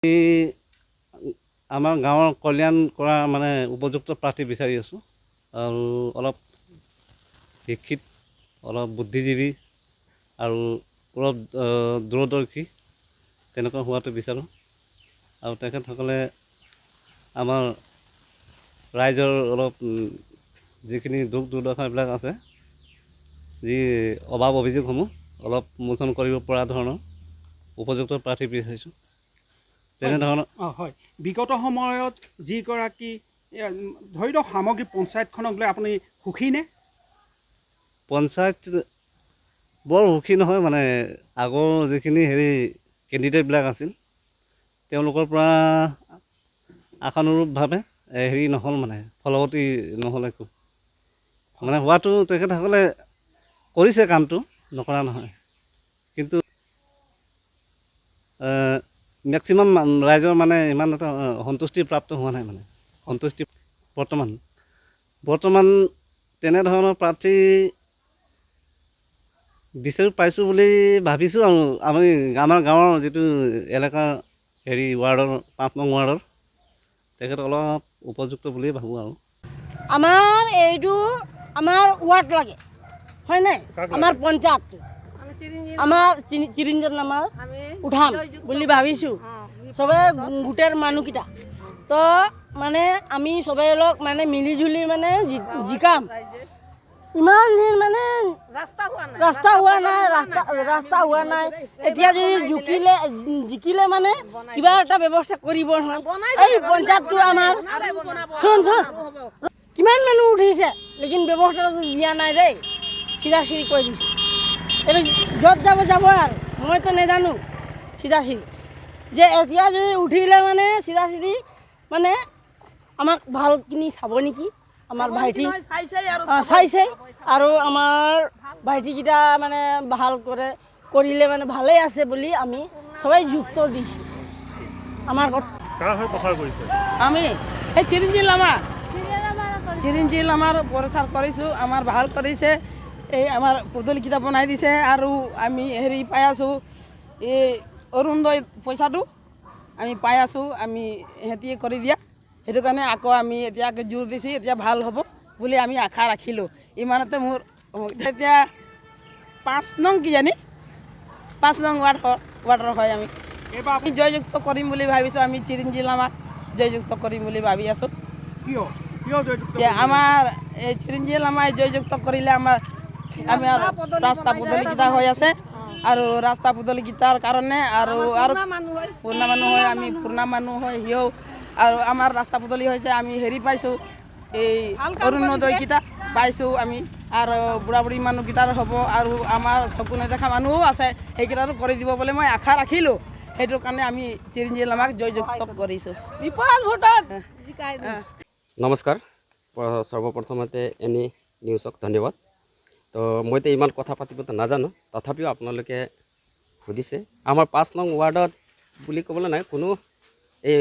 আমাৰ গাঁৱৰ কল্যাণ কৰা মানে উপযুক্ত প্ৰাৰ্থী বিচাৰি আছোঁ আৰু অলপ শিক্ষিত, অলপ বুদ্ধিজীৱী আৰু অলপ দূৰদৰ্শী তেনেকুৱা হোৱাটো বিচাৰোঁ। আৰু তেখেতসকলে আমাৰ ৰাইজৰ অলপ যিখিনি দুখ দুৰ্দশাবিলাক আছে, যি অভাৱ অভিযোগসমূহ অলপ মোচন কৰিব পৰা ধৰণৰ উপযুক্ত প্ৰাৰ্থী বিচাৰিছোঁ। তেনেধৰণৰ হয়, বিগত সময়ত যিগৰাকী ধৰি লওক সামগ্ৰিক পঞ্চায়তখনক লৈ আপুনি সুখী নে? পঞ্চায়ত বৰ সুখী নহয়, মানে আগৰ যিখিনি কেণ্ডিডেটবিলাক আছিল তেওঁলোকৰ পৰা আশানুৰূপভাৱে নহ'ল, মানে ফলৱতী নহ'ল একো। মানে হোৱাটো তেখেতসকলে কৰিছে কামটো, নকৰা নহয়, কিন্তু মেক্সিমাম ৰাইজৰ মানে ইমান এটা সন্তুষ্টি প্ৰাপ্ত হোৱা নাই, মানে সন্তুষ্টি বৰ্তমান তেনেধৰণৰ প্ৰাৰ্থী বিচাৰি পাইছোঁ বুলি ভাবিছোঁ। আৰু আমাৰ গাঁৱৰ যিটো এলেকাৰ ৱাৰ্ডৰ 5 নং ৱাৰ্ডৰ তেখেত অলপ উপযুক্ত বুলিয়েই ভাবোঁ। আৰু আমাৰ এইটো আমাৰ ৱাৰ্ড লাগে, হয় নাই? আমাৰ পঞ্চায়ত আমাৰ চিৰিঞ্জত আমাৰ উঠাম বুলি ভাবিছোঁ, চবে গোটেই মানুহকেইটা। তো মানে আমি চবে লগ মানে মিলি জুলি মানে জিকাম। ইমান দিন মানে ৰাস্তা হোৱা নাই। এতিয়া যদি জিকিলে মানে কিবা এটা ব্যৱস্থা কৰিব নহয়। এই পঞ্চায়তটো আমাৰ শুন কিমান মানুহ উঠিছে, লেকিন ব্যৱস্থাটো দিয়া নাই দেই, চিধা চিধি কৈ দিছোঁ। এইটো য'ত যাব আৰু মইতো নাজানো চিধা চিধি যে এতিয়া যদি উঠিলে মানে চিধা চিধি মানে আমাক ভালখিনি চাব নেকি। আমাৰ ভাইটি চাইছে আৰু আমাৰ ভাইটিকেইটা মানে ভাল কৰিলে মানে ভালেই আছে বুলি আমি সবাই যুক্ত দিছোঁ। আমাৰ আমি এই চিৰিঞ্জিল আমাৰ প্ৰচাৰ কৰিছোঁ, আমাৰ ভাল কৰিছে। এই আমাৰ পদূলিকেইটা বনাই দিছে আৰু আমি পাই আছোঁ, এই অৰুণোদয় পইচাটো আমি পাই আছোঁ, আমি সিহঁতিয়ে কৰি দিয়া। সেইটো কাৰণে আকৌ আমি এতিয়াকে জোৰ দিছোঁ, এতিয়া ভাল হ'ব বুলি আমি আশা ৰাখিলোঁ। ইমানতে মোৰ এতিয়া 5 নং কিজানি 5 নং ৱাৰ্ডৰ হয়। আমি জয়যুক্ত কৰিম বুলি ভাবিছোঁ। আমি চিৰিঞ্জিল আমাক জয়যুক্ত কৰিম বুলি ভাবি আছোঁ। আমাৰ এই চিৰিঞ্জিল আমাৰ জয়যুক্ত কৰিলে আমাৰ ৰাস্তা পদূলিকেইটা হৈ আছে, আৰু ৰাস্তা পদূলিকেইটাৰ কাৰণে আৰু পুৰণা মানুহ হয়, আমি পুৰণা মানুহ হয় সিও, আৰু আমাৰ ৰাস্তা পদূলি হৈছে, আমি পাইছোঁ, এই অৰুণোদয়কেইটা পাইছোঁ আমি, আৰু বুঢ়া বুঢ়ী মানুহকেইটাৰ হ'ব, আৰু আমাৰ চকু নেদেখা মানুহো আছে, সেইকেইটাৰো কৰি দিব বুলি মই আশা ৰাখিলোঁ। সেইটো কাৰণে আমি চিৰিঞ্জিল আমাক জয়যুক্ত কৰিছোঁ। নমস্কাৰ, সৰ্বপ্ৰথমতে এনি নিউজক ধন্যবাদ। তো মইতো ইমান কথা পাতিব নাজানো, তথাপিও আপোনালোকে সুধিছে। আমাৰ 5 নং ৱাৰ্ডত বুলি ক'বলৈ নাই, কোনো এই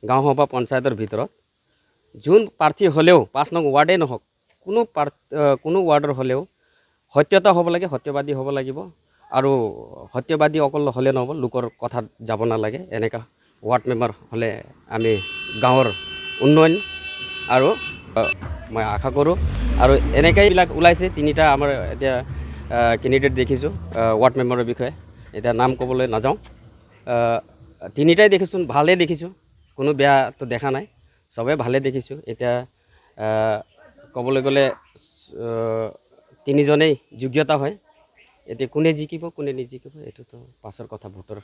গাঁও সভা পঞ্চায়তৰ ভিতৰত যোন প্ৰাৰ্থী হ'লেও 5 নং ৱাৰ্ডেই নহওক, কোনো ৱাৰ্ডৰ হ'লেও সত্যতা হ'ব লাগে, সত্যবাদী হ'ব লাগিব। আৰু সত্যবাদী অকল হ'লে নহ'ব, লোকৰ কথাত যাব নালাগে। এনেকুৱা ৱাৰ্ড মেম্বাৰ হ'লে আমি গাঁৱৰ উন্নয়ন আৰু মই আশা কৰোঁ। আৰু এনেকুৱাইবিলাক ওলাইছে 3টা আমাৰ এতিয়া কেণ্ডিডেট দেখিছোঁ ৱাৰ্ড মেম্বাৰৰ বিষয়ে, এতিয়া নাম ক'বলৈ নাযাওঁ। 3টাই দেখিছোঁ, ভালেই দেখিছোঁ, কোনো বেয়াটো দেখা নাই, চবেই ভালে দেখিছোঁ। এতিয়া ক'বলৈ গ'লে 3জনেই যোগ্যতা হয়। এতিয়া কোনে জিকিব কোনে নিজিকিব এইটোতো পাছৰ কথা, ভোটৰ